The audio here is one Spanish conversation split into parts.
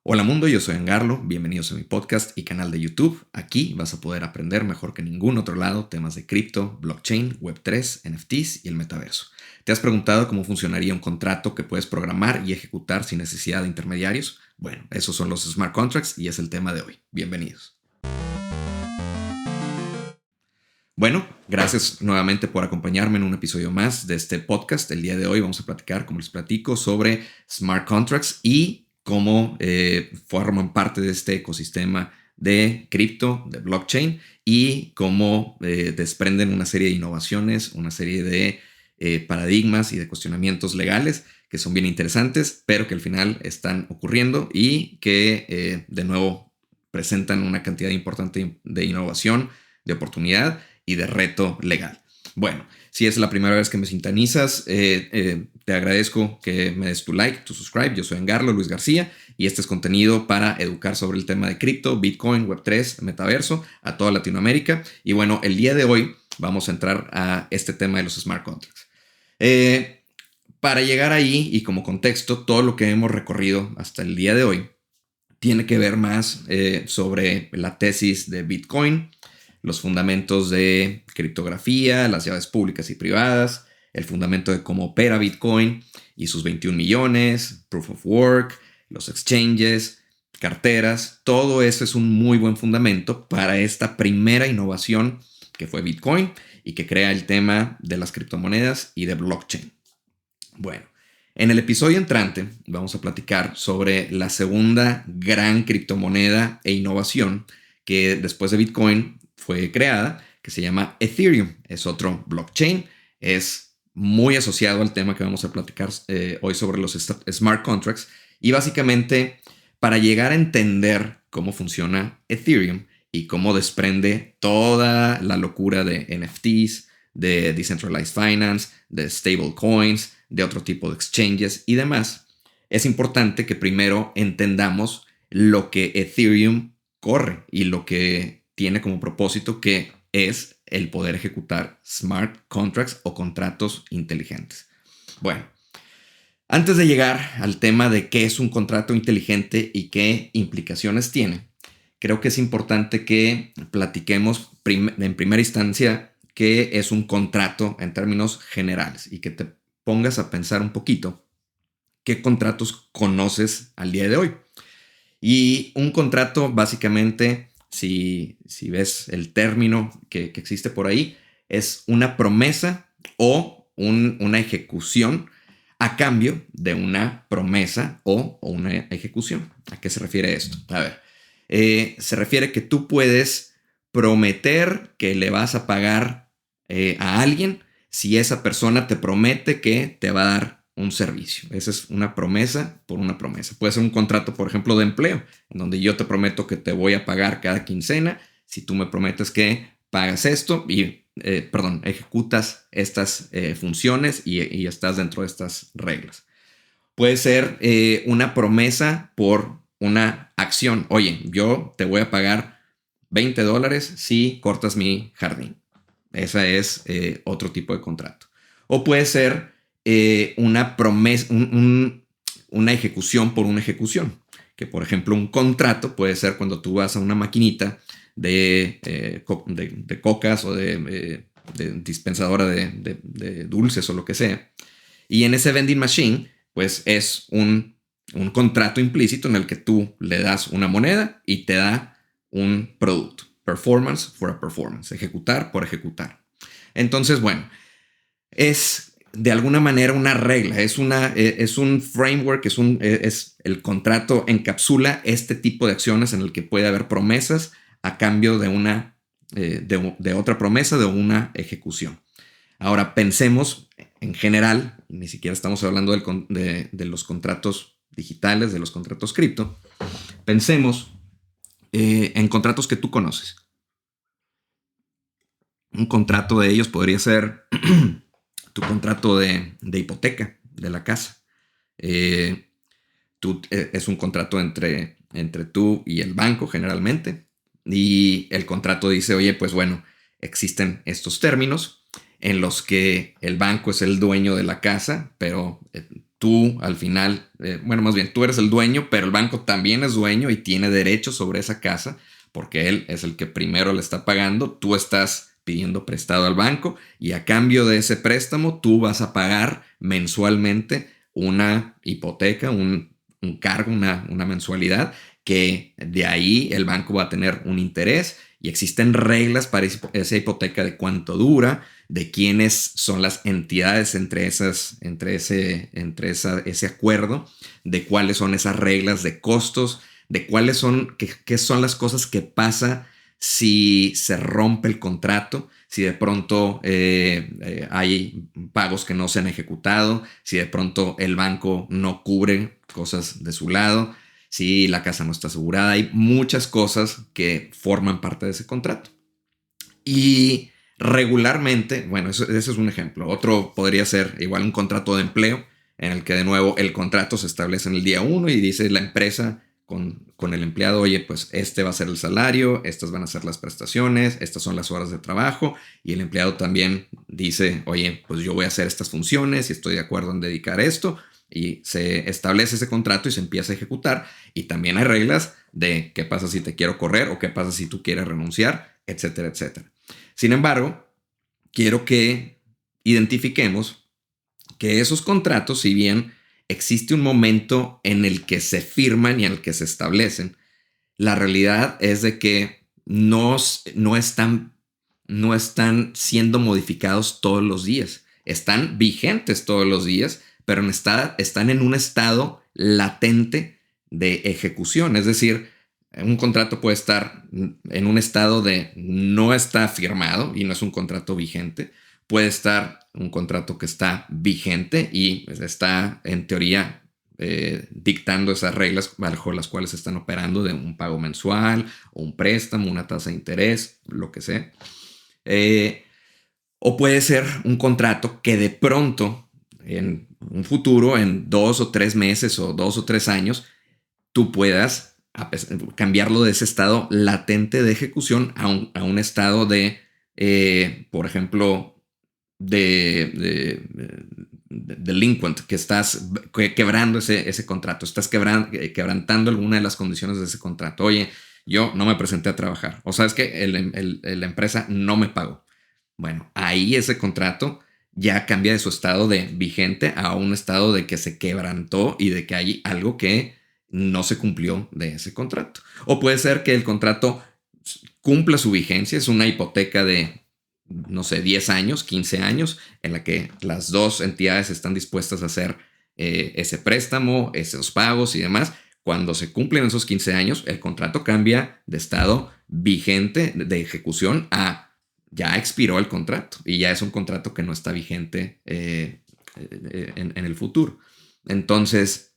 Hola mundo, yo soy Angarlo, bienvenidos a mi podcast y canal de YouTube. Aquí vas a poder aprender mejor que en ningún otro lado temas de cripto, blockchain, Web3, NFTs y el metaverso. ¿Te has preguntado cómo funcionaría un contrato que puedes programar y ejecutar sin necesidad de intermediarios? Bueno, esos son los smart contracts y es el tema de hoy. Bienvenidos. Bueno, gracias nuevamente por acompañarme en un episodio más de este podcast. El día de hoy vamos a platicar, como les platico, sobre smart contracts y cómo forman parte de este ecosistema de cripto, de blockchain, y cómo desprenden una serie de innovaciones, una serie de paradigmas y de cuestionamientos legales que son bien interesantes, pero que al final están ocurriendo y que de nuevo presentan una cantidad importante de innovación, de oportunidad y de reto legal. Bueno, si es la primera vez que me sintonizas, te agradezco que me des tu like, tu subscribe. Yo soy Angarlo Luis García y este es contenido para educar sobre el tema de cripto, Bitcoin, Web3, metaverso a toda Latinoamérica. Y bueno, el día de hoy vamos a entrar a este tema de los smart contracts. Para llegar ahí y como contexto, todo lo que hemos recorrido hasta el día de hoy tiene que ver más sobre la tesis de Bitcoin, los fundamentos de criptografía, las llaves públicas y privadas, el fundamento de cómo opera Bitcoin y sus 21 millones, proof of work, los exchanges, carteras. Todo eso es un muy buen fundamento para esta primera innovación que fue Bitcoin y que crea el tema de las criptomonedas y de blockchain. Bueno, en el episodio entrante vamos a platicar sobre la segunda gran criptomoneda e innovación que después de Bitcoin fue creada, que se llama Ethereum. Es otro blockchain, es muy asociado al tema que vamos a platicar hoy sobre los smart contracts. Y básicamente, para llegar a entender cómo funciona Ethereum y cómo desprende toda la locura de NFTs, de Decentralized Finance, de stablecoins, de otro tipo de exchanges y demás, es importante que primero entendamos lo que Ethereum corre y lo que tiene como propósito, que es el poder ejecutar smart contracts o contratos inteligentes. Bueno, antes de llegar al tema de qué es un contrato inteligente y qué implicaciones tiene, creo que es importante que platiquemos en primera instancia qué es un contrato en términos generales y que te pongas a pensar un poquito qué contratos conoces al día de hoy. Y un contrato, básicamente, si ves el término que existe por ahí, es una promesa o una ejecución a cambio de una promesa o una ejecución. ¿A qué se refiere esto? A ver, se refiere que tú puedes prometer que le vas a pagar a alguien si esa persona te promete que te va a dar un servicio. Esa es una promesa por una promesa. Puede ser un contrato, por ejemplo, de empleo, en donde yo te prometo que te voy a pagar cada quincena si tú me prometes que pagas esto y, ejecutas estas funciones y estás dentro de estas reglas. Puede ser una promesa por una acción. Oye, yo te voy a pagar $20 si cortas mi jardín. Esa es otro tipo de contrato. O puede ser una promesa, una ejecución por una ejecución. Que por ejemplo un contrato puede ser cuando tú vas a una maquinita de cocas o de dispensadora de dulces o lo que sea. Y en ese vending machine pues es un contrato implícito en el que tú le das una moneda y te da un producto. Performance for a performance. Ejecutar por ejecutar. Entonces, bueno, es de alguna manera una regla, es un framework, es el contrato encapsula este tipo de acciones en el que puede haber promesas a cambio de otra promesa, de una ejecución. Ahora, pensemos en general, ni siquiera estamos hablando de los contratos digitales, de los contratos cripto, pensemos en contratos que tú conoces. Un contrato de ellos podría ser tu contrato de hipoteca de la casa. Es un contrato entre tú y el banco generalmente. Y el contrato dice, oye, pues bueno, existen estos términos en los que el banco es el dueño de la casa, pero tú al final, bueno, más bien tú eres el dueño, pero el banco también es dueño y tiene derechos sobre esa casa porque él es el que primero le está pagando. Tú estás pidiendo prestado al banco y a cambio de ese préstamo tú vas a pagar mensualmente una hipoteca, un cargo, una mensualidad, que de ahí el banco va a tener un interés y existen reglas para esa hipoteca de cuánto dura, de quiénes son las entidades ese acuerdo, de cuáles son esas reglas de costos, de cuáles son, qué son las cosas que pasa si se rompe el contrato, si de pronto hay pagos que no se han ejecutado, si de pronto el banco no cubre cosas de su lado, si la casa no está asegurada. Hay muchas cosas que forman parte de ese contrato. Y regularmente, bueno, ese es un ejemplo. Otro podría ser igual un contrato de empleo, en el que de nuevo el contrato se establece en el día uno y dice la empresa con el empleado, oye, pues este va a ser el salario, estas van a ser las prestaciones, estas son las horas de trabajo, y el empleado también dice, oye, pues yo voy a hacer estas funciones y estoy de acuerdo en dedicar esto, y se establece ese contrato y se empieza a ejecutar. Y también hay reglas de qué pasa si te quiero correr o qué pasa si tú quieres renunciar, etcétera, etcétera. Sin embargo, quiero que identifiquemos que esos contratos, si bien existe un momento en el que se firman y en el que se establecen, la realidad es de que no están siendo modificados todos los días. Están vigentes todos los días, pero están en un estado latente de ejecución. Es decir, un contrato puede estar en un estado de no está firmado y no es un contrato vigente. Puede estar un contrato que está vigente y está en teoría dictando esas reglas bajo las cuales están operando, de un pago mensual o un préstamo, una tasa de interés, lo que sea. Eh, o puede ser un contrato que de pronto, en un futuro, en 2 o 3 meses o 2 o 3 años, tú puedas cambiarlo de ese estado latente de ejecución a un estado de, por ejemplo, de delinquent, que estás quebrando ese contrato, estás quebrantando alguna de las condiciones de ese contrato. Oye, yo no me presenté a trabajar, o sabes que la empresa no me pagó. Bueno, ahí ese contrato ya cambia de su estado de vigente a un estado de que se quebrantó y de que hay algo que no se cumplió de ese contrato. O puede ser que el contrato cumpla su vigencia, es una hipoteca de, no sé, 10 años, 15 años, en la que las dos entidades están dispuestas a hacer ese préstamo, esos pagos y demás. Cuando se cumplen esos 15 años, el contrato cambia de estado vigente de ejecución a ya expiró el contrato y ya es un contrato que no está vigente en el futuro. Entonces,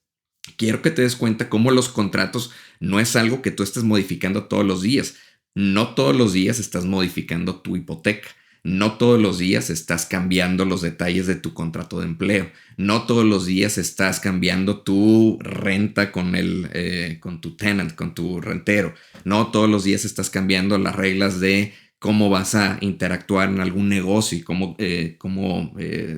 quiero que te des cuenta cómo los contratos no es algo que tú estés modificando todos los días. No todos los días estás modificando tu hipoteca. No todos los días estás cambiando los detalles de tu contrato de empleo. No todos los días estás cambiando tu renta con tu tenant, con tu rentero. No todos los días estás cambiando las reglas de cómo vas a interactuar en algún negocio y cómo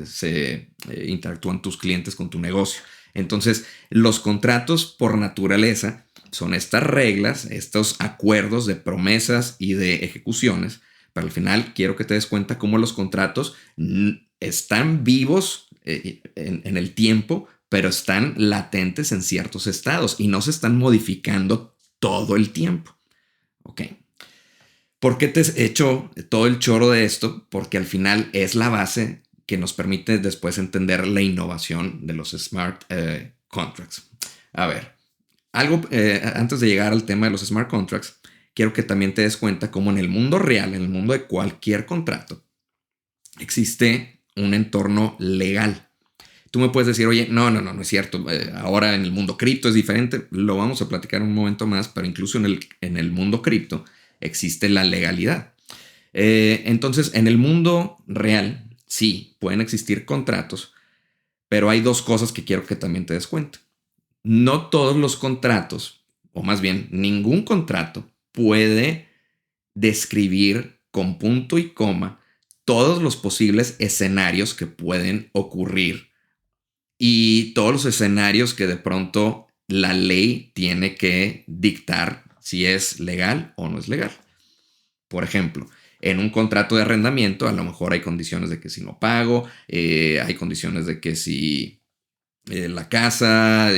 se interactúan tus clientes con tu negocio. Entonces, los contratos por naturaleza son estas reglas, estos acuerdos de promesas y de ejecuciones. Pero al final quiero que te des cuenta cómo los contratos están vivos en el tiempo, pero están latentes en ciertos estados y no se están modificando todo el tiempo. Ok. ¿Por qué te he hecho todo el choro de esto? Porque al final es la base que nos permite después entender la innovación de los smart contracts. A ver, antes de llegar al tema de los smart contracts, quiero que también te des cuenta cómo en el mundo real, en el mundo de cualquier contrato, existe un entorno legal. Tú me puedes decir, oye, no es cierto. Ahora en el mundo cripto es diferente. Lo vamos a platicar un momento más, pero incluso en el mundo cripto existe la legalidad. Entonces, en el mundo real, sí, pueden existir contratos, pero hay dos cosas que quiero que también te des cuenta. No todos los contratos, o más bien ningún contrato, puede describir con punto y coma todos los posibles escenarios que pueden ocurrir y todos los escenarios que de pronto la ley tiene que dictar si es legal o no es legal. Por ejemplo, en un contrato de arrendamiento a lo mejor hay condiciones de que si no pago, hay condiciones de que si la casa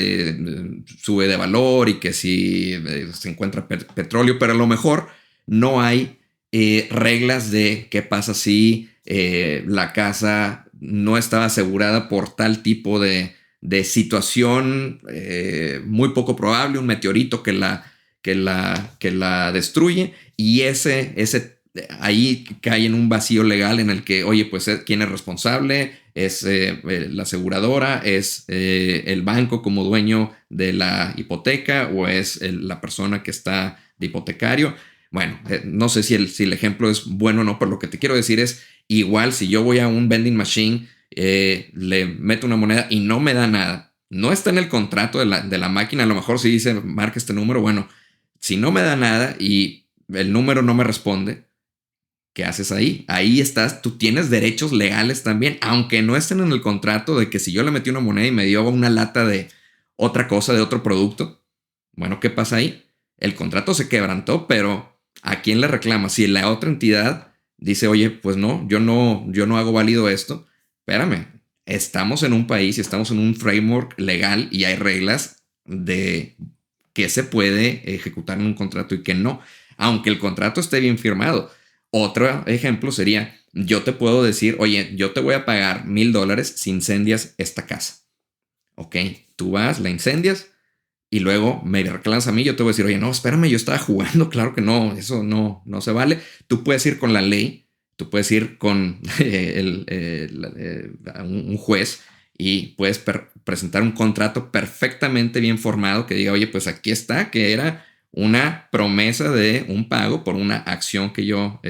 sube de valor y que si se encuentra petróleo, pero a lo mejor no hay reglas de qué pasa si la casa no estaba asegurada por tal tipo de situación muy poco probable, un meteorito que la destruye y ahí cae en un vacío legal en el que, oye, pues, ¿quién es responsable? ¿Es la aseguradora? ¿Es el banco como dueño de la hipoteca? ¿O es la persona que está de hipotecario? Bueno, no sé si el ejemplo es bueno o no, pero lo que te quiero decir es, igual si yo voy a un vending machine, le meto una moneda y no me da nada, no está en el contrato de la máquina, a lo mejor si dice, marca este número, bueno, si no me da nada y el número no me responde, ¿qué haces ahí? Ahí estás, tú tienes derechos legales también, aunque no estén en el contrato de que si yo le metí una moneda y me dio una lata de otra cosa, de otro producto, bueno, ¿qué pasa ahí? El contrato se quebrantó, pero ¿a quién le reclama? Si la otra entidad dice, oye, pues no, yo no hago válido esto, espérame, estamos en un país y estamos en un framework legal y hay reglas de qué se puede ejecutar en un contrato y qué no, aunque el contrato esté bien firmado. Otro ejemplo sería, yo te puedo decir, oye, yo te voy a pagar $1,000 si incendias esta casa. Ok, tú vas, la incendias y luego me reclamas a mí, yo te voy a decir, oye, no, espérame, yo estaba jugando, claro que no, eso no se vale. Tú puedes ir con la ley, tú puedes ir con un juez y puedes presentar un contrato perfectamente bien formado que diga, oye, pues aquí está, que era una promesa de un pago por una acción que yo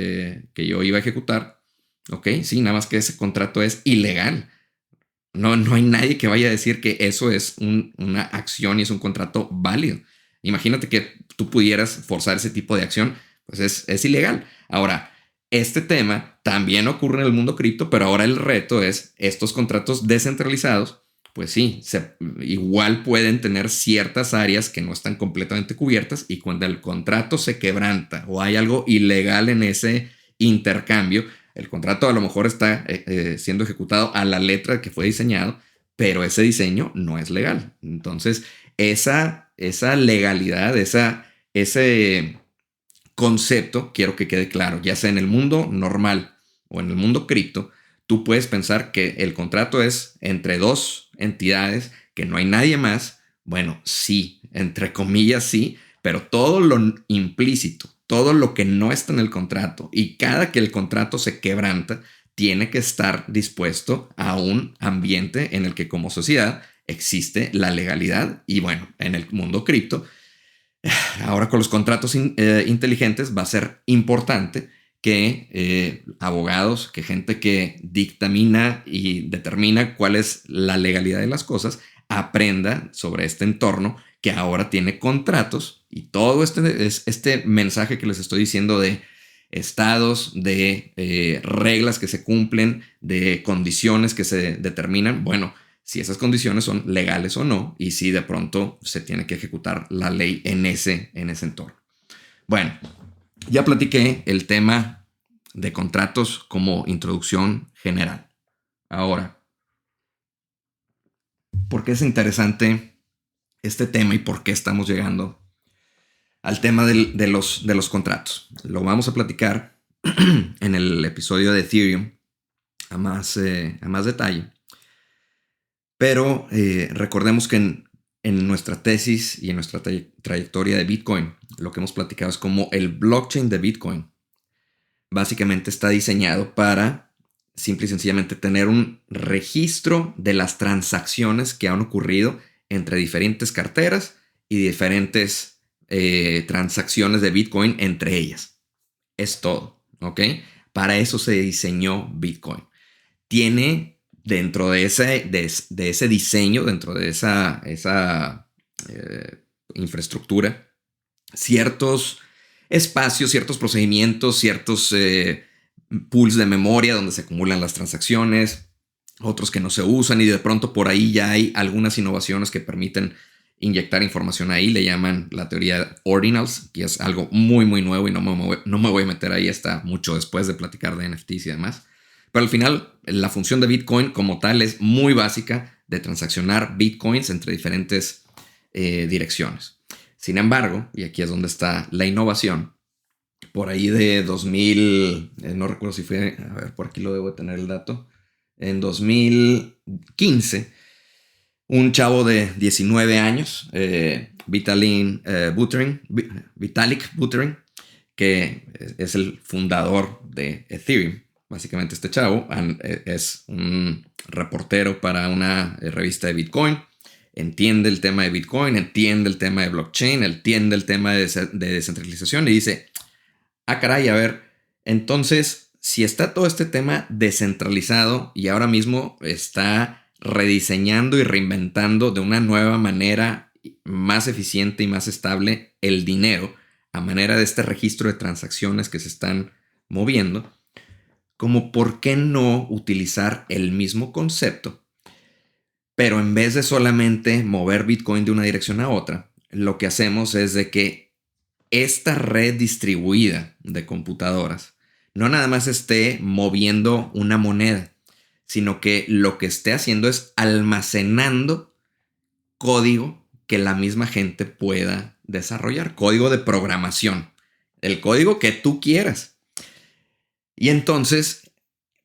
iba a ejecutar. Ok, sí, nada más que ese contrato es ilegal. No hay nadie que vaya a decir que eso es una acción y es un contrato válido. Imagínate que tú pudieras forzar ese tipo de acción, pues es ilegal. Ahora, este tema también ocurre en el mundo cripto, pero ahora el reto es estos contratos descentralizados, pues sí, igual pueden tener ciertas áreas que no están completamente cubiertas y cuando el contrato se quebranta o hay algo ilegal en ese intercambio, el contrato a lo mejor está siendo ejecutado a la letra que fue diseñado, pero ese diseño no es legal. Entonces, esa legalidad, ese concepto, quiero que quede claro, ya sea en el mundo normal o en el mundo cripto, tú puedes pensar que el contrato es entre dos entidades, que no hay nadie más. Bueno, sí, entre comillas sí, pero todo lo implícito, todo lo que no está en el contrato y cada que el contrato se quebranta, tiene que estar dispuesto a un ambiente en el que como sociedad existe la legalidad y bueno, en el mundo cripto, ahora con los contratos inteligentes va a ser importante que abogados, que gente que dictamina y determina cuál es la legalidad de las cosas, aprenda sobre este entorno que ahora tiene contratos y todo este mensaje que les estoy diciendo de estados, de reglas que se cumplen, de condiciones que se determinan, bueno, si esas condiciones son legales o no y si de pronto se tiene que ejecutar la ley en ese entorno. Bueno, ya platiqué el tema de contratos como introducción general. Ahora, ¿por qué es interesante este tema y por qué estamos llegando al tema de los contratos? Lo vamos a platicar en el episodio de Ethereum a más detalle. Pero recordemos que en nuestra tesis y en nuestra trayectoria de Bitcoin, lo que hemos platicado es como el blockchain de Bitcoin básicamente está diseñado para simple y sencillamente tener un registro de las transacciones que han ocurrido entre diferentes carteras y diferentes transacciones de Bitcoin entre ellas. Es todo, ¿ok? Para eso se diseñó Bitcoin. Tiene dentro de ese diseño, dentro de esa infraestructura, ciertos espacios, ciertos procedimientos, ciertos pools de memoria donde se acumulan las transacciones, otros que no se usan, y de pronto por ahí ya hay algunas innovaciones que permiten inyectar información ahí. Le llaman la teoría Ordinals, que es algo muy muy nuevo y no me voy a meter ahí hasta mucho después de platicar de NFTs y demás. Pero al final la función de Bitcoin como tal es muy básica, de transaccionar Bitcoins entre diferentes direcciones. Sin embargo, y aquí es donde está la innovación, por ahí de 2000, no recuerdo si fue, a ver, por aquí lo debo tener el dato, en 2015, un chavo de 19 años, Vitalik Buterin, que es el fundador de Ethereum. Básicamente este chavo es un reportero para una revista de Bitcoin, entiende el tema de Bitcoin, entiende el tema de blockchain, entiende el tema de descentralización, y dice, caray, a ver, entonces, si está todo este tema descentralizado y ahora mismo está rediseñando y reinventando de una nueva manera más eficiente y más estable el dinero, a manera de este registro de transacciones que se están moviendo, como por qué no utilizar el mismo concepto, pero en vez de solamente mover Bitcoin de una dirección a otra, lo que hacemos es de que esta red distribuida de computadoras no nada más esté moviendo una moneda, sino que lo que esté haciendo es almacenando código que la misma gente pueda desarrollar, código de programación, el código que tú quieras. Y entonces,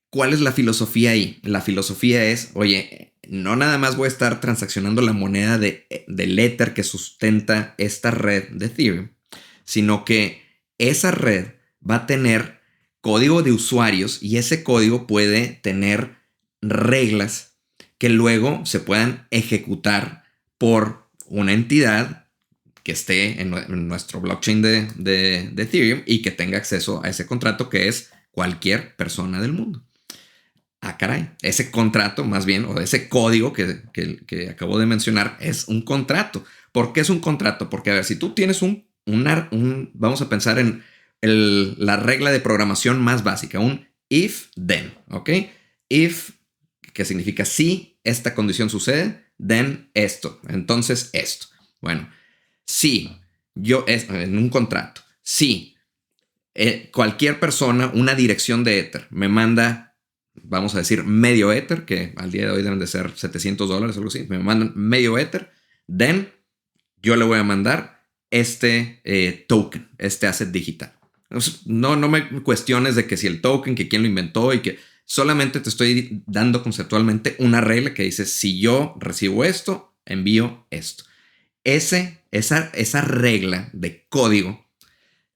¿cuál es la filosofía ahí? La filosofía es, oye, no nada más voy a estar transaccionando la moneda del Ether que sustenta esta red de Ethereum, sino que esa red va a tener código de usuarios, y ese código puede tener reglas que luego se puedan ejecutar por una entidad que esté en nuestro blockchain de Ethereum y que tenga acceso a ese contrato, que es cualquier persona del mundo. Caray, ese contrato más bien, o ese código que acabo de mencionar, es un contrato. ¿Por qué es un contrato? Porque, a ver, si tú tienes vamos a pensar en la regla de programación más básica, un if-then, ¿ok? If, que significa si esta condición sucede, then esto, entonces esto. Bueno, si en un contrato, si cualquier persona, una dirección de Ether, me manda, vamos a decir, medio Ether, que al día de hoy deben de ser $700 o algo así, me mandan medio Ether, then yo le voy a mandar este token, este asset digital. No me cuestiones de que si el token, que quién lo inventó, y que solamente te estoy dando conceptualmente una regla que dice, si yo recibo esto, envío esto. Esa regla de código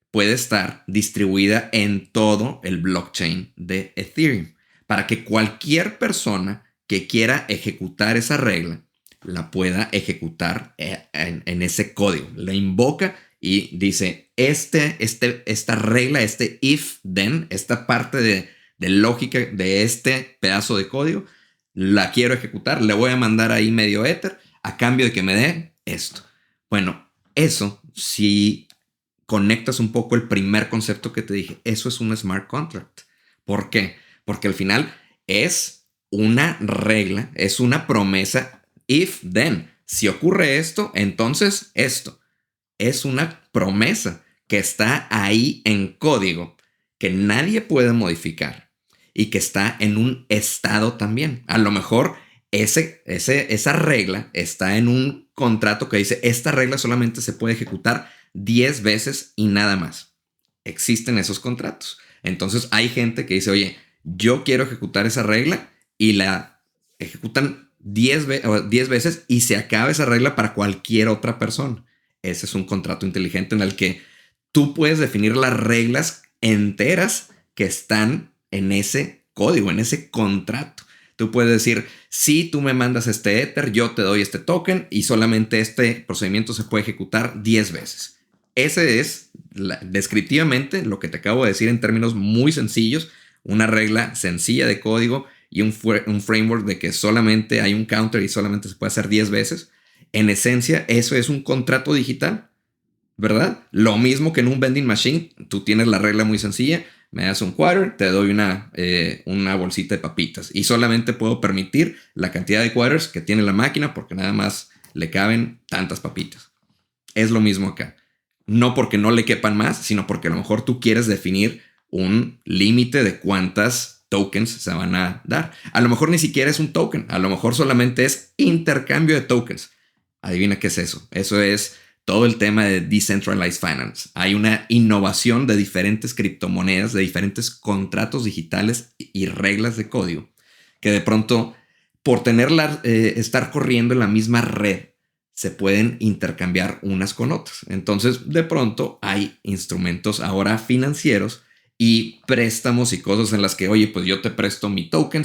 puede estar distribuida en todo el blockchain de Ethereum, para que cualquier persona que quiera ejecutar esa regla la pueda ejecutar en ese código. La invoca y dice, esta regla, este if-then, esta parte de lógica de este pedazo de código, la quiero ejecutar, le voy a mandar ahí medio Ether a cambio de que me dé esto. Bueno, eso, si conectas un poco el primer concepto que te dije, eso es un smart contract. ¿Por qué? Porque al final es una regla, es una promesa. If then, si ocurre esto, entonces esto. Es una promesa que está ahí en código, que nadie puede modificar y que está en un estado también. A lo mejor esa regla está en un contrato que dice, esta regla solamente se puede ejecutar 10 veces y nada más. Existen esos contratos. Entonces hay gente que dice, oye, yo quiero ejecutar esa regla, y la ejecutan 10 veces y se acaba esa regla para cualquier otra persona. Ese es un contrato inteligente en el que tú puedes definir las reglas enteras que están en ese código, en ese contrato. Tú puedes decir, si tú me mandas este Ether, yo te doy este token, y solamente este procedimiento se puede ejecutar 10 veces. Ese es descriptivamente lo que te acabo de decir en términos muy sencillos, una regla sencilla de código y un framework de que solamente hay un counter y solamente se puede hacer 10 veces. En esencia, eso es un contrato digital, ¿verdad? Lo mismo que en un vending machine, tú tienes la regla muy sencilla, me das un quarter, te doy una bolsita de papitas. Y solamente puedo permitir la cantidad de quarters que tiene la máquina porque nada más le caben tantas papitas. Es lo mismo acá. No porque no le quepan más, sino porque a lo mejor tú quieres definir un límite de cuántas tokens se van a dar. A lo mejor ni siquiera es un token, a lo mejor solamente es intercambio de tokens. Adivina qué es eso. Eso es todo el tema de Decentralized Finance. Hay una innovación de diferentes criptomonedas, de diferentes contratos digitales y reglas de código que de pronto, por estar corriendo en la misma red, se pueden intercambiar unas con otras. Entonces, de pronto hay instrumentos ahora financieros y préstamos y cosas en las que, oye, pues yo te presto mi token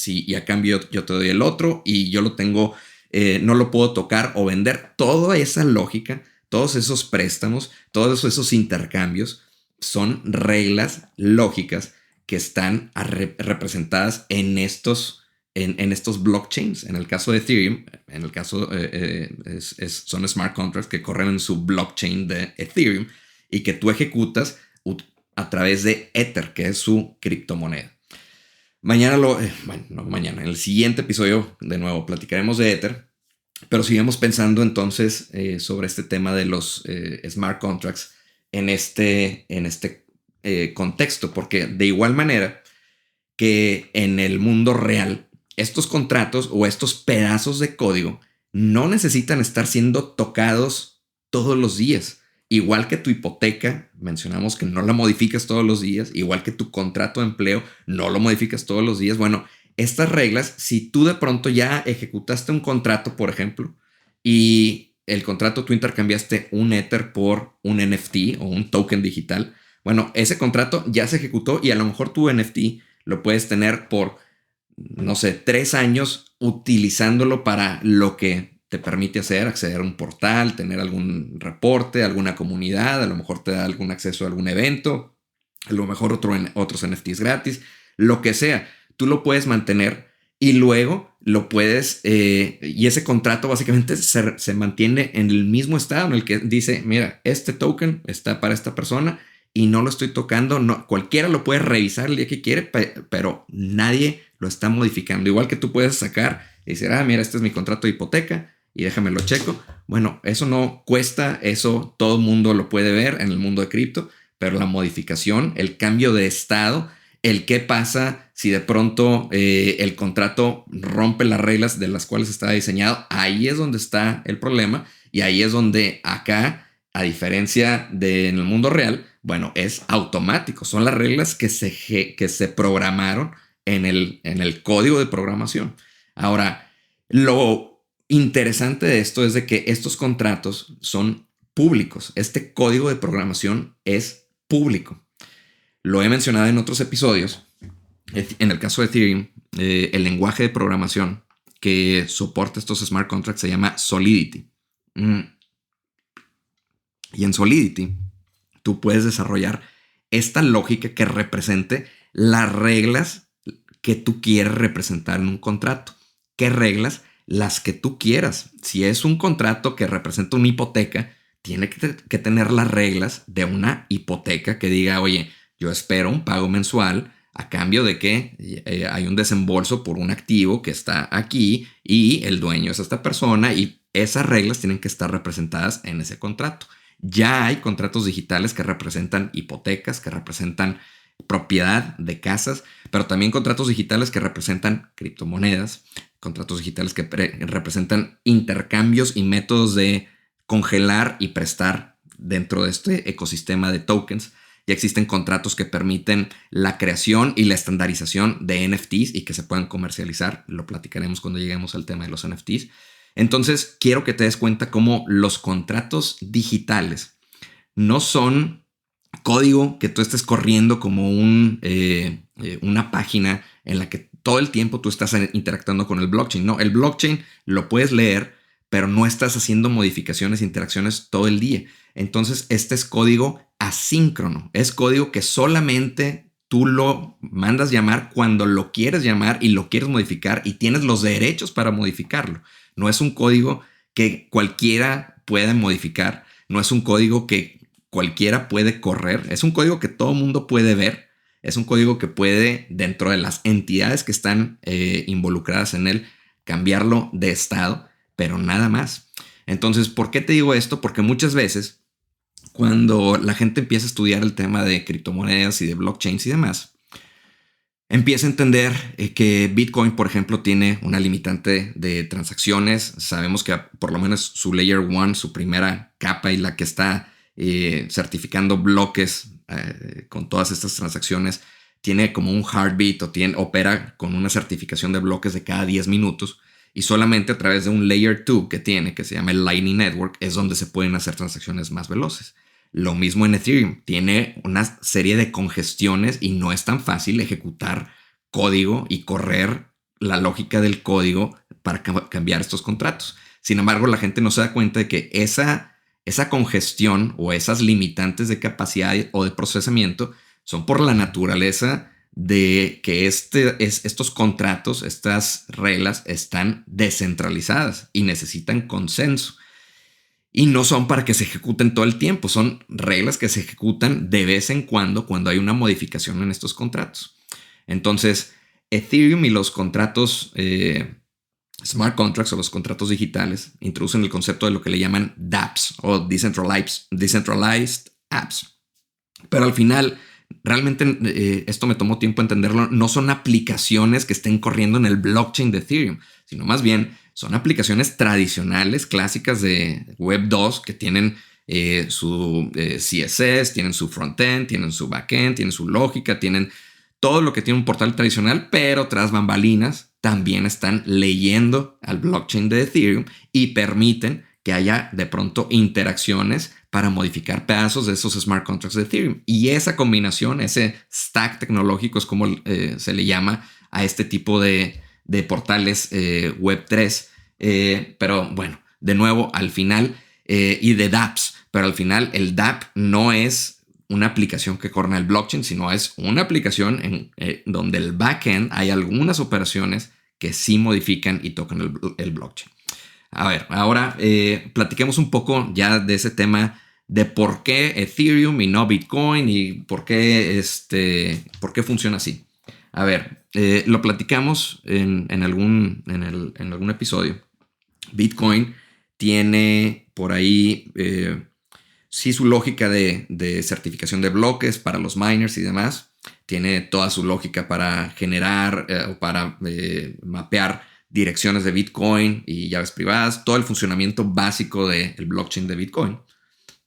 y a cambio yo te doy el otro y yo lo tengo, no lo puedo tocar o vender. Toda esa lógica, todos esos préstamos, todos esos intercambios son reglas lógicas que están representadas en estos blockchains. En el caso de Ethereum, en el caso son smart contracts que corren en su blockchain de Ethereum y que tú ejecutas a través de Ether, que es su criptomoneda. Mañana, en el siguiente episodio, de nuevo, platicaremos de Ether, pero sigamos pensando entonces sobre este tema de los smart contracts en este contexto, porque de igual manera que en el mundo real, estos contratos o estos pedazos de código no necesitan estar siendo tocados todos los días. Igual que tu hipoteca, mencionamos que no la modificas todos los días, igual que tu contrato de empleo, no lo modificas todos los días. Bueno, estas reglas, si tú de pronto ya ejecutaste un contrato, por ejemplo, y el contrato tú intercambiaste un Ether por un NFT o un token digital, bueno, ese contrato ya se ejecutó y a lo mejor tu NFT lo puedes tener por, no sé, 3 años utilizándolo para lo que te permite acceder a un portal, tener algún reporte, alguna comunidad, a lo mejor te da algún acceso a algún evento, a lo mejor otros NFTs gratis, lo que sea. Tú lo puedes mantener y luego lo puedes, y ese contrato básicamente se mantiene en el mismo estado en el que dice, mira, este token está para esta persona y no lo estoy tocando, no, cualquiera lo puede revisar el día que quiere, pero nadie lo está modificando. Igual que tú puedes sacar y decir, mira, este es mi contrato de hipoteca y déjame lo checo. Bueno, eso no cuesta, eso todo el mundo lo puede ver en el mundo de cripto, pero la modificación, el cambio de estado, el qué pasa si de pronto el contrato rompe las reglas de las cuales está diseñado, ahí es donde está el problema y ahí es donde acá, a diferencia de en el mundo real, bueno, es automático. Son las reglas que se programaron en el código de programación. Ahora, lo interesante de esto es de que estos contratos son públicos. Este código de programación es público. Lo he mencionado en otros episodios. En el caso de Ethereum, el lenguaje de programación que soporta estos smart contracts se llama Solidity. Y en Solidity, tú puedes desarrollar esta lógica que represente las reglas que tú quieres representar en un contrato. ¿Qué reglas? Las que tú quieras. Si es un contrato que representa una hipoteca, tiene que tener las reglas de una hipoteca que diga, oye, yo espero un pago mensual a cambio de que hay un desembolso por un activo que está aquí y el dueño es esta persona, y esas reglas tienen que estar representadas en ese contrato. Ya hay contratos digitales que representan hipotecas, que representan propiedad de casas, pero también contratos digitales que representan criptomonedas, contratos digitales que representan intercambios y métodos de congelar y prestar dentro de este ecosistema de tokens. Ya existen contratos que permiten la creación y la estandarización de NFTs y que se puedan comercializar. Lo platicaremos cuando lleguemos al tema de los NFTs. Entonces, quiero que te des cuenta cómo los contratos digitales no son código que tú estés corriendo como una página en la que todo el tiempo tú estás interactuando con el blockchain. No, el blockchain lo puedes leer, pero no estás haciendo modificaciones e interacciones todo el día. Entonces, este es código asíncrono. Es código que solamente tú lo mandas llamar cuando lo quieres llamar y lo quieres modificar y tienes los derechos para modificarlo. No es un código que cualquiera pueda modificar. No es un código que cualquiera puede correr. Es un código que todo mundo puede ver. Es un código que puede, dentro de las entidades que están involucradas en él, cambiarlo de estado, pero nada más. Entonces, ¿por qué te digo esto? Porque muchas veces, cuando la gente empieza a estudiar el tema de criptomonedas y de blockchains y demás, empieza a entender que Bitcoin, por ejemplo, tiene una limitante de transacciones. Sabemos que por lo menos su Layer 1, su primera capa y la que está certificando bloques con todas estas transacciones, tiene como un heartbeat o opera con una certificación de bloques de cada 10 minutos. Y solamente a través de un Layer 2 que se llama el Lightning Network, es donde se pueden hacer transacciones más veloces. Lo mismo en Ethereum, tiene una serie de congestiones y no es tan fácil ejecutar código y correr la lógica del código para cambiar estos contratos. Sin embargo, la gente no se da cuenta de que esa congestión o esas limitantes de capacidad o de procesamiento son por la naturaleza de que estos contratos, estas reglas están descentralizadas y necesitan consenso. Y no son para que se ejecuten todo el tiempo, son reglas que se ejecutan de vez en cuando hay una modificación en estos contratos. Entonces, Ethereum y los contratos smart contracts o los contratos digitales introducen el concepto de lo que le llaman dApps o Decentralized Apps. Pero al final, realmente esto me tomó tiempo entenderlo, no son aplicaciones que estén corriendo en el blockchain de Ethereum, sino más bien son aplicaciones tradicionales, clásicas de Web 2 que tienen su CSS, tienen su frontend, tienen su backend, tienen su lógica, tienen todo lo que tiene un portal tradicional, pero tras bambalinas también están leyendo al blockchain de Ethereum y permiten que haya de pronto interacciones para modificar pedazos de esos smart contracts de Ethereum. Y esa combinación, ese stack tecnológico es como se le llama a este tipo de portales Web 3. Pero bueno, de nuevo, al final, y de dApps, pero al final el dApp no es una aplicación que corre en el blockchain, sino es una aplicación donde el backend hay algunas operaciones que sí modifican y tocan el blockchain. A ver, ahora platiquemos un poco ya de ese tema de por qué Ethereum y no Bitcoin y por qué funciona así. A ver, lo platicamos en algún episodio. Bitcoin tiene por ahí sí su lógica de certificación de bloques para los miners y demás. Tiene toda su lógica para generar o para mapear direcciones de Bitcoin y llaves privadas, todo el funcionamiento básico del blockchain de Bitcoin.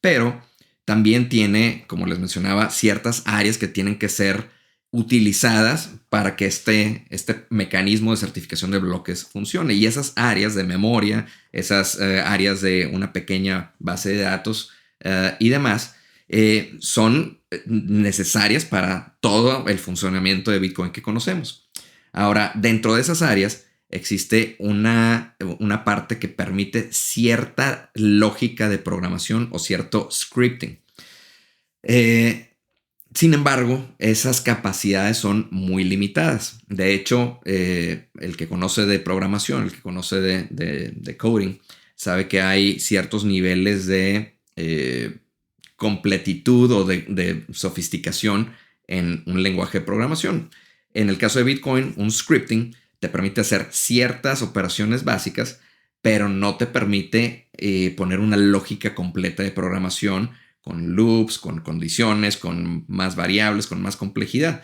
Pero también tiene, como les mencionaba, ciertas áreas que tienen que ser utilizadas para que este mecanismo de certificación de bloques funcione. Y esas áreas de memoria, esas áreas de una pequeña base de datos y demás, son necesarias para todo el funcionamiento de Bitcoin que conocemos. Ahora, dentro de esas áreas existe una parte que permite cierta lógica de programación o cierto scripting. Sin embargo, esas capacidades son muy limitadas. De hecho, el que conoce de programación, el que conoce de coding, sabe que hay ciertos niveles de completitud o de sofisticación en un lenguaje de programación. En el caso de Bitcoin, un scripting te permite hacer ciertas operaciones básicas, pero no te permite poner una lógica completa de programación con loops, con condiciones, con más variables, con más complejidad.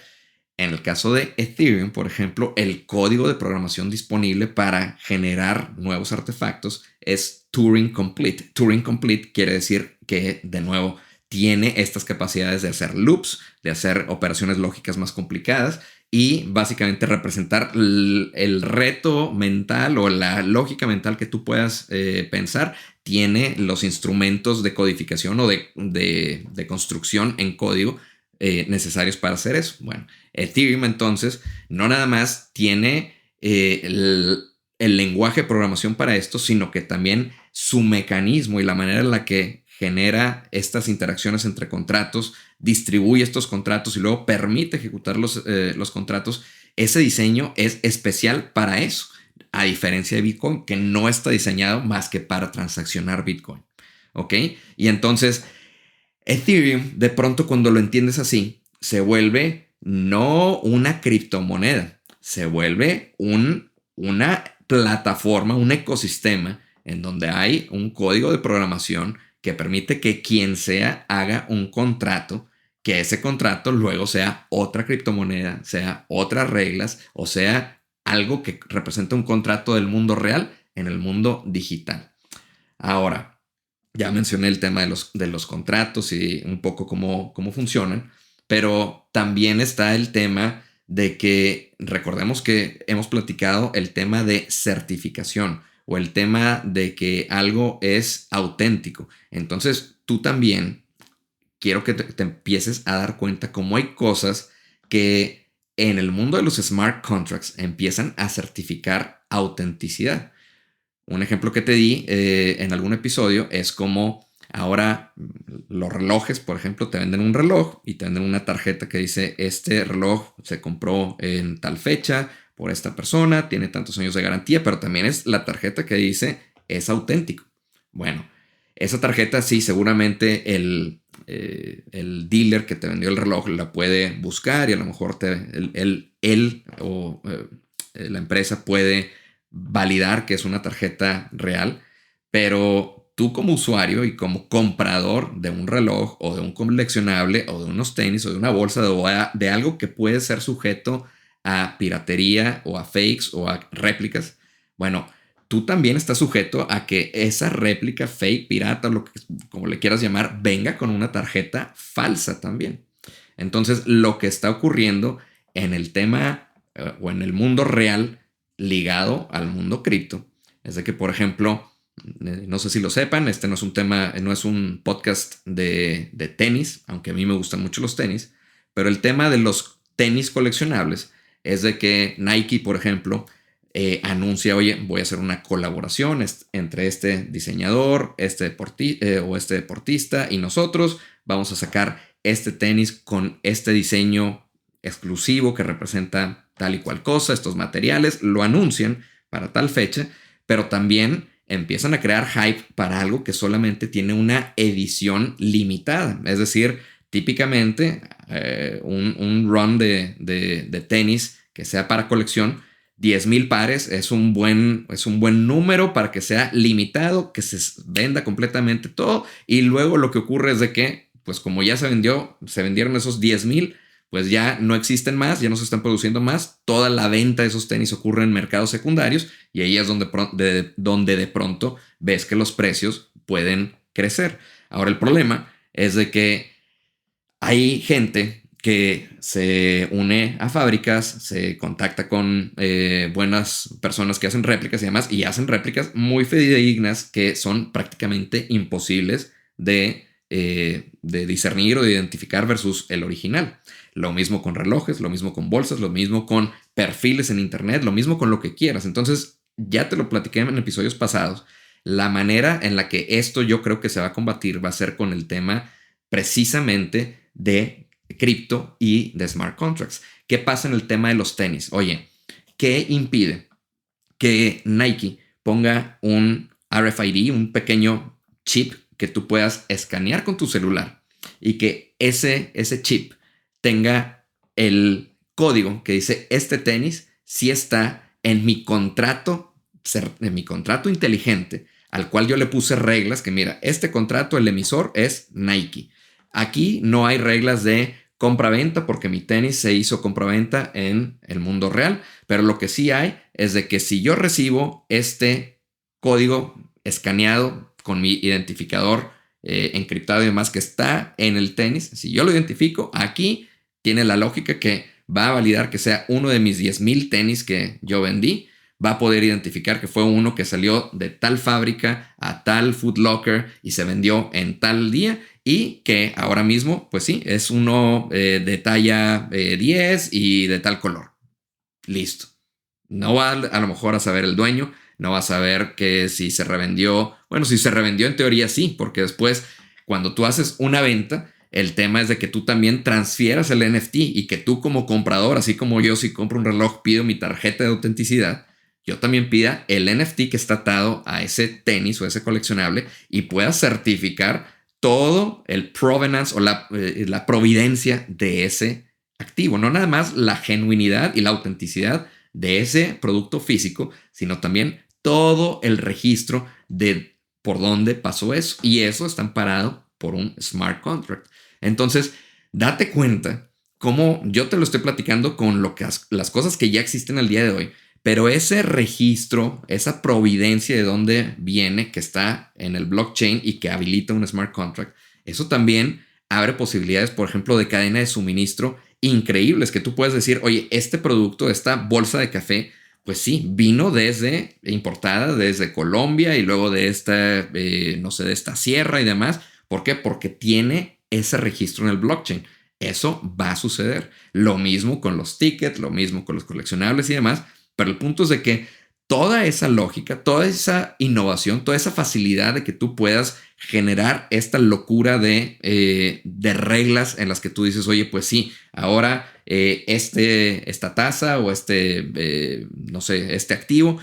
En el caso de Ethereum, por ejemplo, el código de programación disponible para generar nuevos artefactos es Turing Complete. Turing Complete quiere decir que, de nuevo, tiene estas capacidades de hacer loops, de hacer operaciones lógicas más complicadas y básicamente representar el reto mental o la lógica mental que tú puedas pensar. Tiene los instrumentos de codificación o de construcción en código necesarios para hacer eso. Bueno, Ethereum entonces no nada más tiene el lenguaje de programación para esto, sino que también su mecanismo y la manera en la que genera estas interacciones entre contratos, distribuye estos contratos y luego permite ejecutar los contratos. Ese diseño es especial para eso, a diferencia de Bitcoin, que no está diseñado más que para transaccionar Bitcoin. ¿Ok? Y entonces Ethereum, de pronto cuando lo entiendes así, se vuelve no una criptomoneda, se vuelve una plataforma, un ecosistema en donde hay un código de programación que permite que quien sea haga un contrato, que ese contrato luego sea otra criptomoneda, sea otras reglas o sea algo que representa un contrato del mundo real en el mundo digital. Ahora, ya mencioné el tema de los contratos y un poco cómo funcionan, pero también está el tema de que recordemos que hemos platicado el tema de certificación o el tema de que algo es auténtico. Entonces, tú también quiero que te empieces a dar cuenta cómo hay cosas que en el mundo de los smart contracts empiezan a certificar autenticidad. Un ejemplo que te di en algún episodio es como ahora los relojes, por ejemplo, te venden un reloj y te venden una tarjeta que dice este reloj se compró en tal fecha por esta persona, tiene tantos años de garantía, pero también es la tarjeta que dice es auténtico. Bueno, esa tarjeta sí, seguramente el dealer que te vendió el reloj la puede buscar y a lo mejor él o la empresa puede validar que es una tarjeta real, pero tú como usuario y como comprador de un reloj o de un coleccionable o de unos tenis o de una bolsa de algo que puede ser sujeto a piratería o a fakes o a réplicas, bueno, tú también estás sujeto a que esa réplica fake, pirata, lo que, como le quieras llamar, venga con una tarjeta falsa también. Entonces, lo que está ocurriendo en el tema o en el mundo real ligado al mundo cripto es de que, por ejemplo, no sé si lo sepan, este no es un tema, no es un podcast de tenis, aunque a mí me gustan mucho los tenis, pero el tema de los tenis coleccionables es de que Nike, por ejemplo, anuncia, oye, voy a hacer una colaboración entre este diseñador, este deportista y nosotros vamos a sacar este tenis con este diseño exclusivo que representa tal y cual cosa, estos materiales, lo anuncian para tal fecha, pero también empiezan a crear hype para algo que solamente tiene una edición limitada. Es decir, típicamente un run de tenis que sea para colección, 10,000 pares es un buen número para que sea limitado, que se venda completamente todo y luego lo que ocurre es de que, pues como ya se vendieron esos 10,000, pues ya no existen más, ya no se están produciendo más, toda la venta de esos tenis ocurre en mercados secundarios y ahí es donde de pronto ves que los precios pueden crecer. Ahora el problema es de que hay gente que se une a fábricas, se contacta con buenas personas que hacen réplicas y demás, y hacen réplicas muy fidedignas que son prácticamente imposibles de discernir o de identificar versus el original. Lo mismo con relojes, lo mismo con bolsas, lo mismo con perfiles en internet, lo mismo con lo que quieras. Entonces, ya te lo platiqué en episodios pasados. La manera en la que esto yo creo que se va a combatir va a ser con el tema precisamente de cripto y de smart contracts. ¿Qué pasa en el tema de los tenis? Oye, ¿qué impide que Nike ponga un RFID, un pequeño chip que tú puedas escanear con tu celular y que ese chip tenga el código que dice este tenis sí está en mi contrato inteligente al cual yo le puse reglas que mira, este contrato, el emisor es Nike. Aquí no hay reglas de compra-venta porque mi tenis se hizo compra-venta en el mundo real, pero lo que sí hay es de que si yo recibo este código escaneado con mi identificador encriptado y demás que está en el tenis, si yo lo identifico, aquí tiene la lógica que va a validar que sea uno de mis 10,000 tenis que yo vendí, va a poder identificar que fue uno que salió de tal fábrica a tal Foot Locker y se vendió en tal día y que ahora mismo, pues sí, es uno de talla 10 y de tal color. Listo. No va a lo mejor a saber el dueño, no va a saber que si se revendió. Bueno, si se revendió en teoría sí, porque después cuando tú haces una venta, el tema es de que tú también transfieras el NFT y que tú como comprador, así como yo si compro un reloj pido mi tarjeta de autenticidad, yo también pida el NFT que está atado a ese tenis o ese coleccionable y pueda certificar todo el provenance o la providencia de ese activo. No nada más la genuinidad y la autenticidad de ese producto físico, sino también todo el registro de por dónde pasó eso. Y eso está amparado por un smart contract. Entonces, date cuenta cómo yo te lo estoy platicando con las cosas que ya existen al día de hoy, pero ese registro, esa providencia de dónde viene, que está en el blockchain y que habilita un smart contract, eso también abre posibilidades, por ejemplo, de cadena de suministro increíbles, que tú puedes decir, oye, este producto, esta bolsa de café, pues sí, vino importada desde Colombia y luego de esta, no sé, de esta sierra y demás. ¿Por qué? Porque tiene ese registro en el blockchain. Eso va a suceder. Lo mismo con los tickets, lo mismo con los coleccionables y demás. Pero el punto es de que toda esa lógica, toda esa innovación, toda esa facilidad de que tú puedas generar esta locura de reglas en las que tú dices, oye, pues sí, ahora esta tasa o no sé, este activo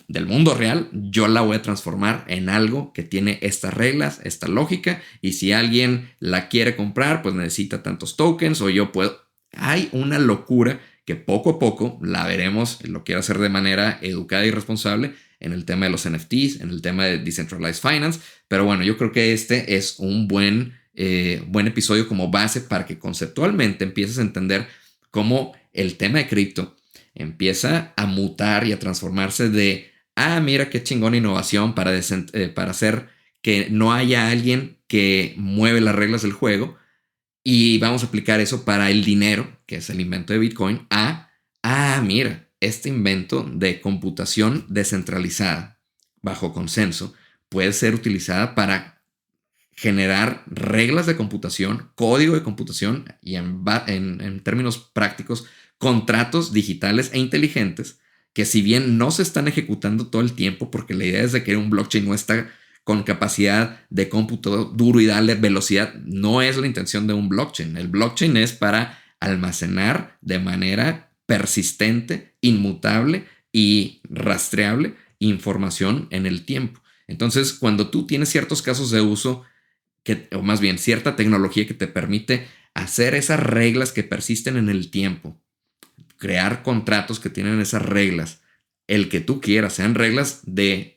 del mundo real, yo la voy a transformar en algo que tiene estas reglas, esta lógica, y si alguien la quiere comprar, pues necesita tantos tokens o yo puedo. Hay una locura que poco a poco la veremos, lo quiero hacer de manera educada y responsable en el tema de los NFTs, en el tema de Decentralized Finance, pero bueno, yo creo que este es un buen episodio como base para que conceptualmente empieces a entender cómo el tema de cripto empieza a mutar y a transformarse mira qué chingón innovación para hacer que no haya alguien que mueve las reglas del juego y vamos a aplicar eso para el dinero, que es el invento de Bitcoin, mira, este invento de computación descentralizada bajo consenso puede ser utilizada para generar reglas de computación, código de computación y en términos prácticos, contratos digitales e inteligentes que si bien no se están ejecutando todo el tiempo, porque la idea es de que un blockchain no está con capacidad de cómputo duro y darle velocidad, no es la intención de un blockchain. El blockchain es para almacenar de manera persistente, inmutable y rastreable información en el tiempo. Entonces, cuando tú tienes ciertos casos de uso o más bien cierta tecnología que te permite hacer esas reglas que persisten en el tiempo, crear contratos que tienen esas reglas, el que tú quieras, sean reglas de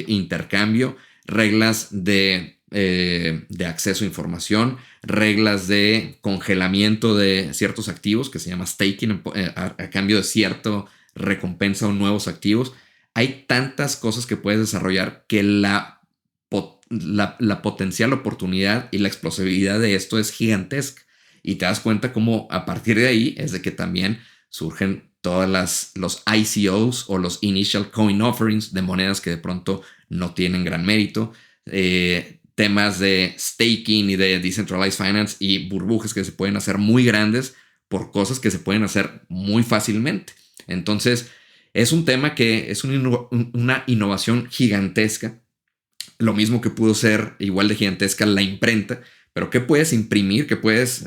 intercambio, reglas de acceso a información, reglas de congelamiento de ciertos activos que se llama staking a cambio de cierta recompensa o nuevos activos. Hay tantas cosas que puedes desarrollar que la potencial oportunidad y la explosividad de esto es gigantesca. Y te das cuenta cómo a partir de ahí es de que también surgen todas los ICOs o los Initial Coin Offerings de monedas que de pronto no tienen gran mérito. Temas de staking y de Decentralized Finance y burbujas que se pueden hacer muy grandes por cosas que se pueden hacer muy fácilmente. Entonces, es un tema que es una innovación gigantesca. Lo mismo que pudo ser igual de gigantesca la imprenta, pero ¿qué puedes imprimir? ¿Qué puedes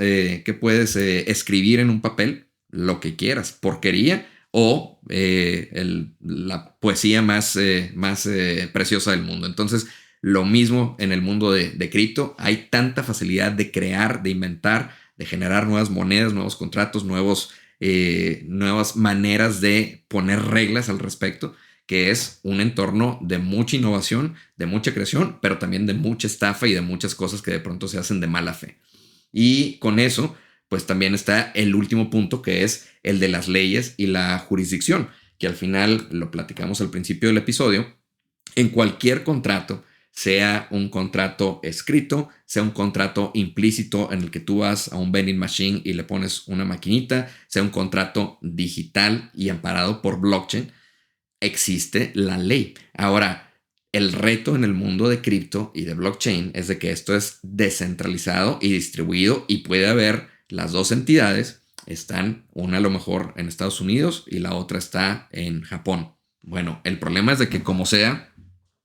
escribir en un papel? Lo que quieras, porquería o la poesía más preciosa del mundo. Entonces, lo mismo en el mundo de cripto. Hay tanta facilidad de crear, de inventar, de generar nuevas monedas, nuevos contratos, nuevas maneras de poner reglas al respecto, que es un entorno de mucha innovación, de mucha creación, pero también de mucha estafa y de muchas cosas que de pronto se hacen de mala fe. Y con eso, pues también está el último punto, que es el de las leyes y la jurisdicción, que al final lo platicamos al principio del episodio. En cualquier contrato, sea un contrato escrito, sea un contrato implícito en el que tú vas a un vending machine y le pones una maquinita, sea un contrato digital y amparado por blockchain, existe la ley. Ahora, el reto en el mundo de cripto y de blockchain es de que esto es descentralizado y distribuido y puede haber las dos entidades, están una a lo mejor en Estados Unidos y la otra está en Japón. Bueno, el problema es de que como sea,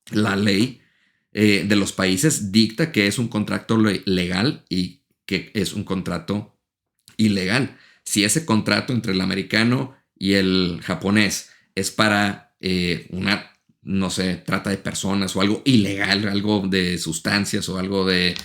la ley de los países dicta que es un contrato legal y que es un contrato ilegal. Si ese contrato entre el americano y el japonés es para una no sé, trata de personas o algo ilegal, algo de sustancias o algo de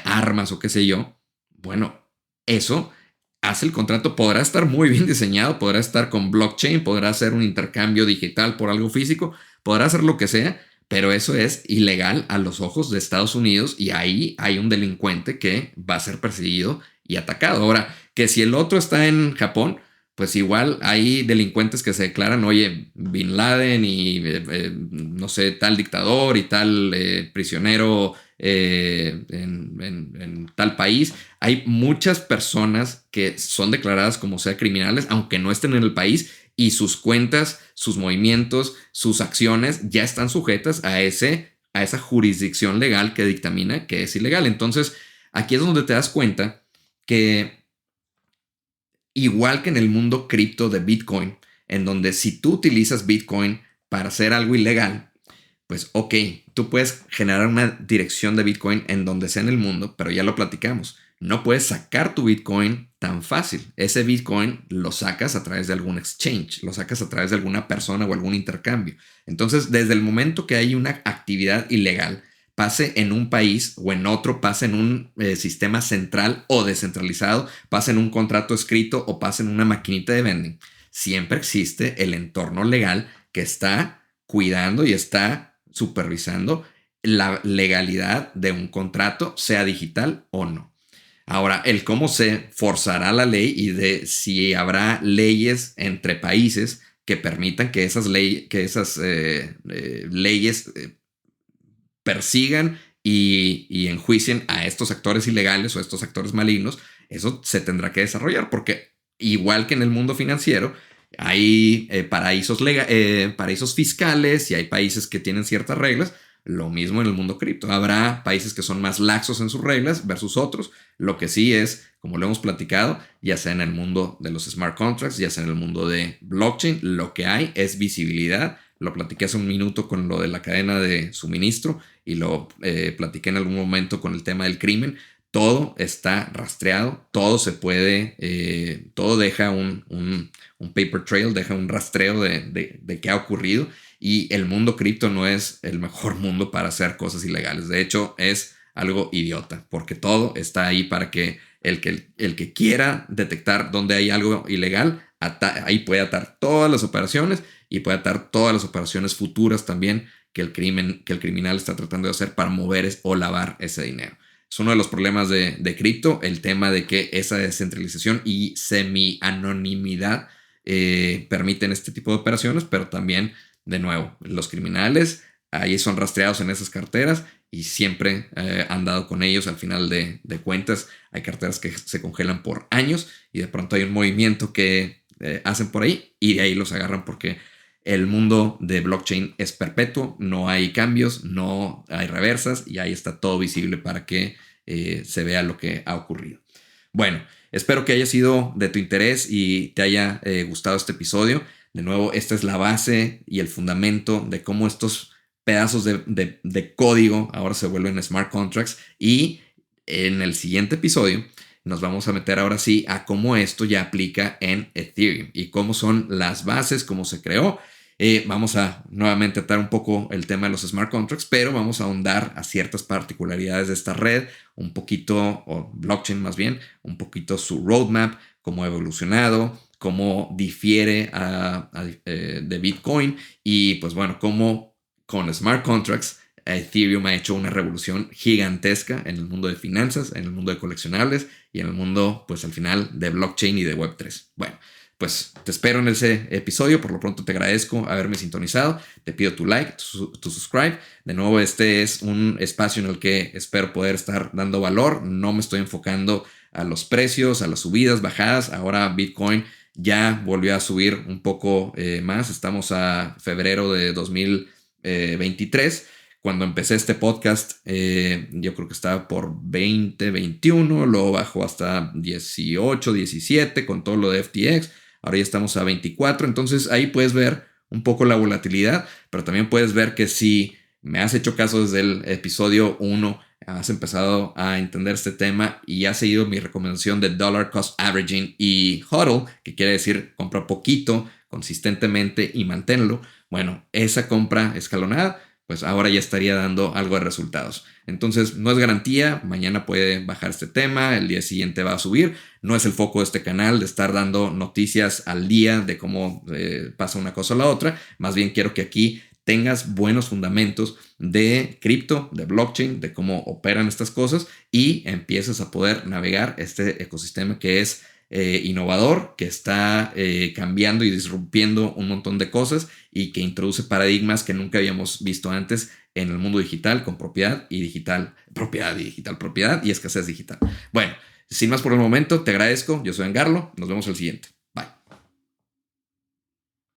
armas o qué sé yo, bueno, eso hace el contrato, podrá estar muy bien diseñado, podrá estar con blockchain, podrá hacer un intercambio digital por algo físico, podrá hacer lo que sea, pero eso es ilegal a los ojos de Estados Unidos y ahí hay un delincuente que va a ser perseguido y atacado. Ahora, que si el otro está en Japón, pues igual hay delincuentes que se declaran, oye, Bin Laden y no sé, tal dictador y tal prisionero en tal país. Hay muchas personas que son declaradas como sea criminales, aunque no estén en el país, y sus cuentas, sus movimientos, sus acciones ya están sujetas a esa jurisdicción legal que dictamina que es ilegal. Entonces, aquí es donde te das cuenta que igual que en el mundo cripto de Bitcoin, en donde si tú utilizas Bitcoin para hacer algo ilegal, pues ok, tú puedes generar una dirección de Bitcoin en donde sea en el mundo, pero ya lo platicamos. No puedes sacar tu Bitcoin tan fácil. Ese Bitcoin lo sacas a través de algún exchange, lo sacas a través de alguna persona o algún intercambio. Entonces, desde el momento que hay una actividad ilegal, pase en un país o en otro, pase en un sistema central o descentralizado, pase en un contrato escrito o pase en una maquinita de vending, siempre existe el entorno legal que está cuidando y está supervisando la legalidad de un contrato, sea digital o no. Ahora, el cómo se forzará la ley y de si habrá leyes entre países que permitan que esas leyes persigan y enjuicien a estos actores ilegales o a estos actores malignos, eso se tendrá que desarrollar porque igual que en el mundo financiero, hay paraísos fiscales y hay países que tienen ciertas reglas. Lo mismo en el mundo cripto. Habrá países que son más laxos en sus reglas versus otros. Lo que sí es, como lo hemos platicado, ya sea en el mundo de los smart contracts, ya sea en el mundo de blockchain, lo que hay es visibilidad. Lo platiqué hace un minuto con lo de la cadena de suministro y lo platiqué en algún momento con el tema del crimen. Todo está rastreado, todo se puede, todo deja un paper trail, deja un rastreo de qué ha ocurrido. Y el mundo cripto no es el mejor mundo para hacer cosas ilegales. De hecho, es algo idiota, porque todo está ahí para que el que quiera detectar dónde hay algo ilegal, ahí puede atar todas las operaciones y puede atar todas las operaciones futuras también que el criminal está tratando de hacer para mover o lavar ese dinero. Es uno de los problemas de cripto, el tema de que esa descentralización y semi-anonimidad permiten este tipo de operaciones, pero también, de nuevo, los criminales ahí son rastreados en esas carteras y siempre han dado con ellos. Al final de cuentas, hay carteras que se congelan por años y de pronto hay un movimiento que hacen por ahí y de ahí los agarran porque el mundo de blockchain es perpetuo, no hay cambios, no hay reversas y ahí está todo visible para que se vea lo que ha ocurrido. Bueno, espero que haya sido de tu interés y te haya gustado este episodio. De nuevo, esta es la base y el fundamento de cómo estos pedazos de código ahora se vuelven smart contracts, y en el siguiente episodio nos vamos a meter ahora sí a cómo esto ya aplica en Ethereum y cómo son las bases, cómo se creó. Vamos a nuevamente tratar un poco el tema de los smart contracts, pero vamos a ahondar a ciertas particularidades de esta red, un poquito, o blockchain más bien, un poquito su roadmap, cómo ha evolucionado, cómo difiere de Bitcoin y pues bueno, cómo con smart contracts Ethereum ha hecho una revolución gigantesca en el mundo de finanzas, en el mundo de coleccionables y en el mundo, pues al final, de blockchain y de Web3. Bueno, pues te espero en ese episodio. Por lo pronto te agradezco haberme sintonizado. Te pido tu like, tu subscribe. De nuevo, este es un espacio en el que espero poder estar dando valor. No me estoy enfocando a los precios, a las subidas, bajadas. Ahora Bitcoin ya volvió a subir un poco más. Estamos a febrero de 2023. Cuando empecé este podcast, yo creo que estaba por 20, 21, luego bajó hasta 18, 17 con todo lo de FTX. Ahora ya estamos a 24, entonces ahí puedes ver un poco la volatilidad, pero también puedes ver que si me has hecho caso desde el episodio 1, has empezado a entender este tema y has seguido mi recomendación de Dollar Cost Averaging y HODL, que quiere decir compra poquito consistentemente y manténlo, bueno, esa compra escalonada, pues ahora ya estaría dando algo de resultados. Entonces, no es garantía, mañana puede bajar este tema, el día siguiente va a subir. No es el foco de este canal de estar dando noticias al día de cómo pasa una cosa o la otra. Más bien quiero que aquí tengas buenos fundamentos de cripto, de blockchain, de cómo operan estas cosas y empieces a poder navegar este ecosistema que es innovador, que está cambiando y disrumpiendo un montón de cosas y que introduce paradigmas que nunca habíamos visto antes en el mundo digital con propiedad y digital, propiedad y escasez digital. Bueno, sin más por el momento, te agradezco. Yo soy Angarlo. Nos vemos el siguiente.